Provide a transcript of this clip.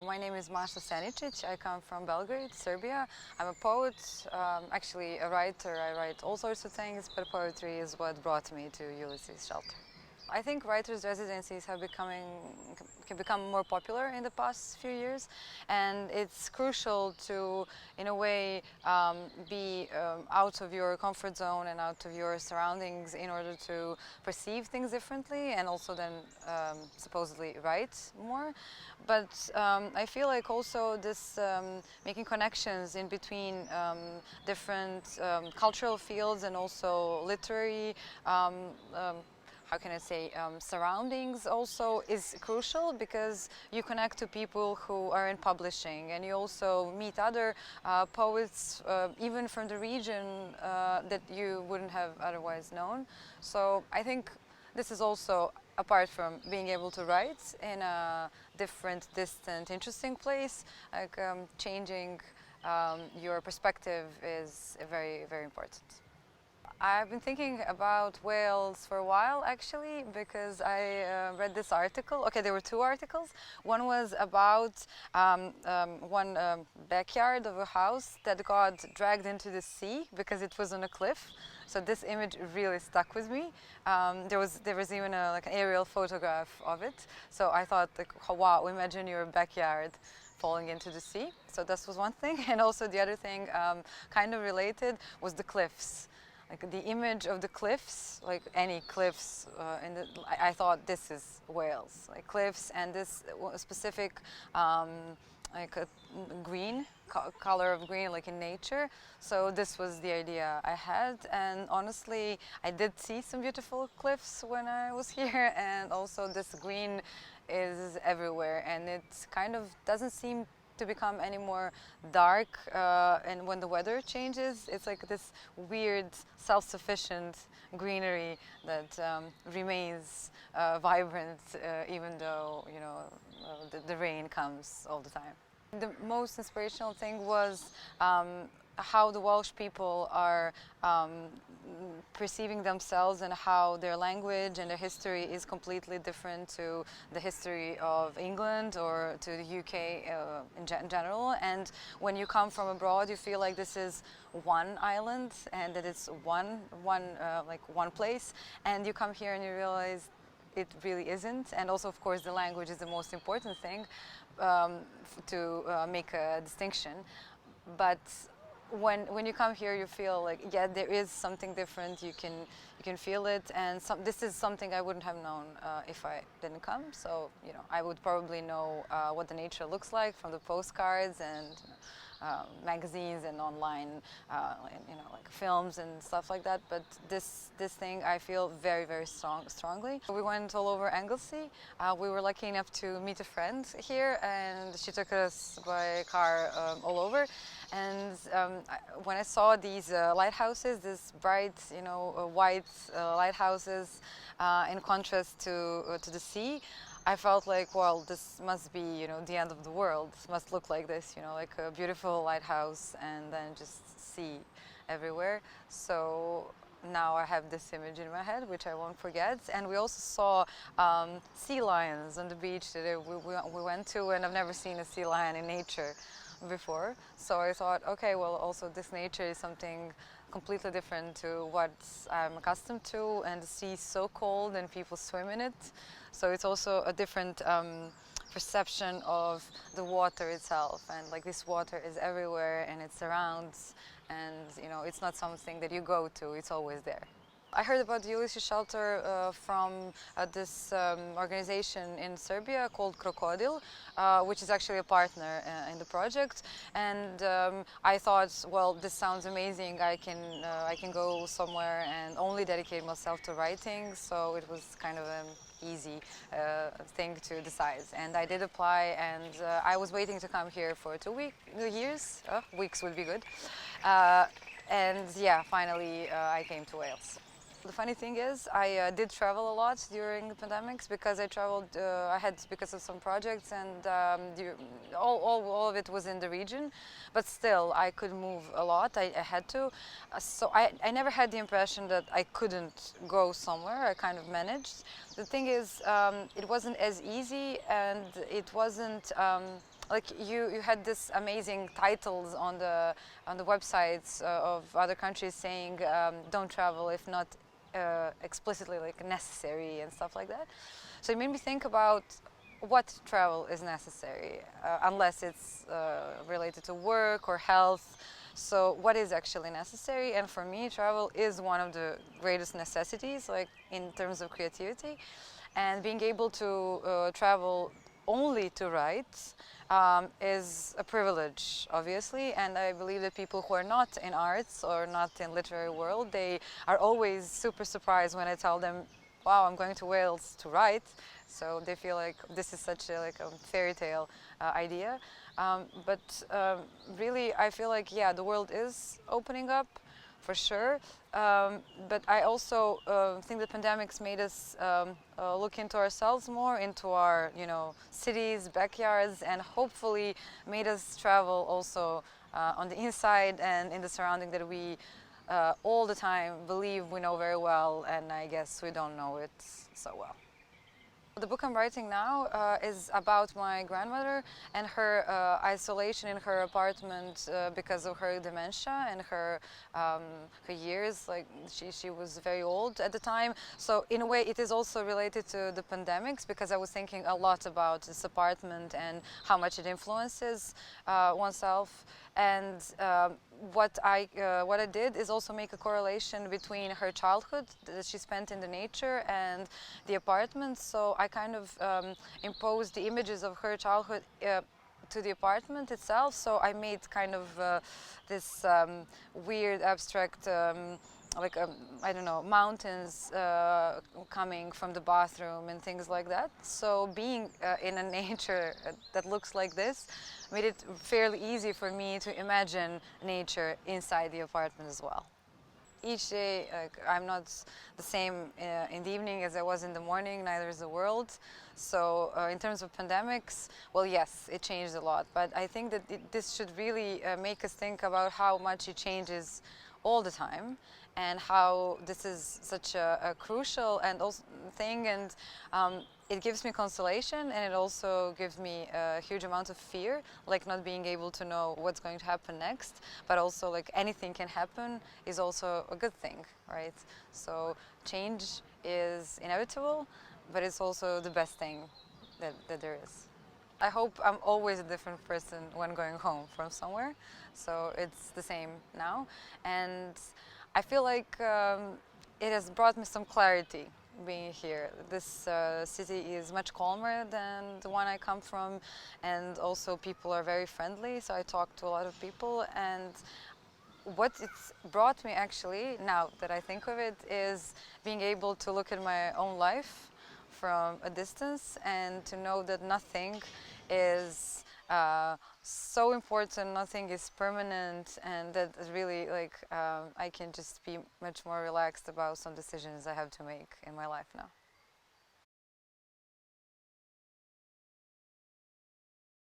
My name is Maša Seničić. I come from Belgrade, Serbia. I'm a poet, actually a writer. I write all sorts of things, but poetry is what brought me to Ulysses Shelter. I think writers' residencies have become more popular in the past few years, and it's crucial to, in a way, be out of your comfort zone and out of your surroundings in order to perceive things differently and also then supposedly write more. But I feel like also this making connections in between different cultural fields and also literary how can I say, surroundings also is crucial, because you connect to people who are in publishing, and you also meet other poets, even from the region, that you wouldn't have otherwise known. So I think this is also, apart from being able to write in a different, distant, interesting place, like changing your perspective is very, very important. I've been thinking about Wales for a while, actually, because I read this article. Okay, there were two articles. One was about one backyard of a house that got dragged into the sea because it was on a cliff. So this image really stuck with me. There was even like an aerial photograph of it. So I thought, like, oh, wow, imagine your backyard falling into the sea. So this was one thing. And also the other thing, kind of related, was the cliffs. Like the image of the cliffs, like any cliffs, I thought this is Wales, like cliffs, and this specific like a green color of green, like in nature. So this was the idea I had, and honestly, I did see some beautiful cliffs when I was here, and also this green is everywhere, and it kind of doesn't seem to become any more dark, and when the weather changes, it's like this weird self-sufficient greenery that remains vibrant, even though, you know, the rain comes all the time. The most inspirational thing was how the Welsh people are perceiving themselves, and how their language and their history is completely different to the history of England or to the UK in general. And when you come from abroad, you feel like this is one island and that it's one place. And you come here and you realize it really isn't. And also, of course, the language is the most important thing to make a distinction. But when you come here, you feel like, yeah, there is something different. You can feel it, and this is something I wouldn't have known if I didn't come. So, you know, I would probably know what the nature looks like from the postcards and magazines and online, you know, like films and stuff like that. But this thing I feel very, very strongly. We went all over Anglesey. We were lucky enough to meet a friend here, and she took us by car all over. And when I saw these lighthouses, these bright, you know, white lighthouses, in contrast to the sea, I felt like, well, this must be, you know, the end of the world. This must look like this, you know, like a beautiful lighthouse and then just sea everywhere. So now I have this image in my head, which I won't forget. And we also saw sea lions on the beach that we went to, and I've never seen a sea lion in nature before. So I thought, okay, well, also this nature is something completely different to what I'm accustomed to, and the sea is so cold and people swim in it. So it's also a different perception of the water itself, and like this water is everywhere and it surrounds, and you know, it's not something that you go to, it's always there. I heard about the Ulysses Shelter from this organization in Serbia called Krokodil, which is actually a partner in the project. And I thought, well, this sounds amazing. I can go somewhere and only dedicate myself to writing. So it was kind of an easy thing to decide. And I did apply, and I was waiting to come here for 2 years. Weeks would be good. And yeah, finally I came to Wales. The funny thing is, I did travel a lot during the pandemics, because I traveled, because of some projects, and all of it was in the region, but still I could move a lot, I had to. So I never had the impression that I couldn't go somewhere. I kind of managed. The thing is, it wasn't as easy, and it wasn't like you had this amazing titles on the websites of other countries saying don't travel if not explicitly like necessary and stuff like that. So it made me think about what travel is necessary, unless it's related to work or health. So what is actually necessary? And for me, travel is one of the greatest necessities, like in terms of creativity. And being able to travel only to write is a privilege, obviously. And I believe that people who are not in arts or not in literary world, they are always super surprised when I tell them, wow, I'm going to Wales to write. So they feel like this is such a, like a fairy tale idea. But really, I feel like, yeah, the world is opening up for sure. But I also think the pandemics made us look into ourselves more, into our, cities, backyards, and hopefully made us travel also on the inside and in the surrounding that we all the time believe we know very well, and I guess we don't know it so well. The book I'm writing now is about my grandmother and her isolation in her apartment because of her dementia and her years. Like she was very old at the time. So in a way, it is also related to the pandemics, because I was thinking a lot about this apartment and how much it influences oneself. And what I did is also make a correlation between her childhood that she spent in the nature and the apartment. So I kind of imposed the images of her childhood to the apartment itself. So I made kind of this weird abstract like I don't know, mountains coming from the bathroom and things like that. So being in a nature that looks like this made it fairly easy for me to imagine nature inside the apartment as well. Each day, I'm not the same in the evening as I was in the morning, neither is the world. So in terms of pandemics, well, yes, it changed a lot. But I think that this should really make us think about how much it changes all the time, and how this is such a crucial and also thing, and it gives me consolation, and it also gives me a huge amount of fear, like not being able to know what's going to happen next, but also like anything can happen is also a good thing, right? So change is inevitable, but it's also the best thing that there is. I hope I'm always a different person when going home from somewhere, so it's the same now. And I feel like it has brought me some clarity being here. This city is much calmer than the one I come from, and also people are very friendly, so I talk to a lot of people. And what it's brought me actually, now that I think of it, is being able to look at my own life from a distance and to know that nothing is so important, nothing is permanent, and that really I can just be much more relaxed about some decisions I have to make in my life now.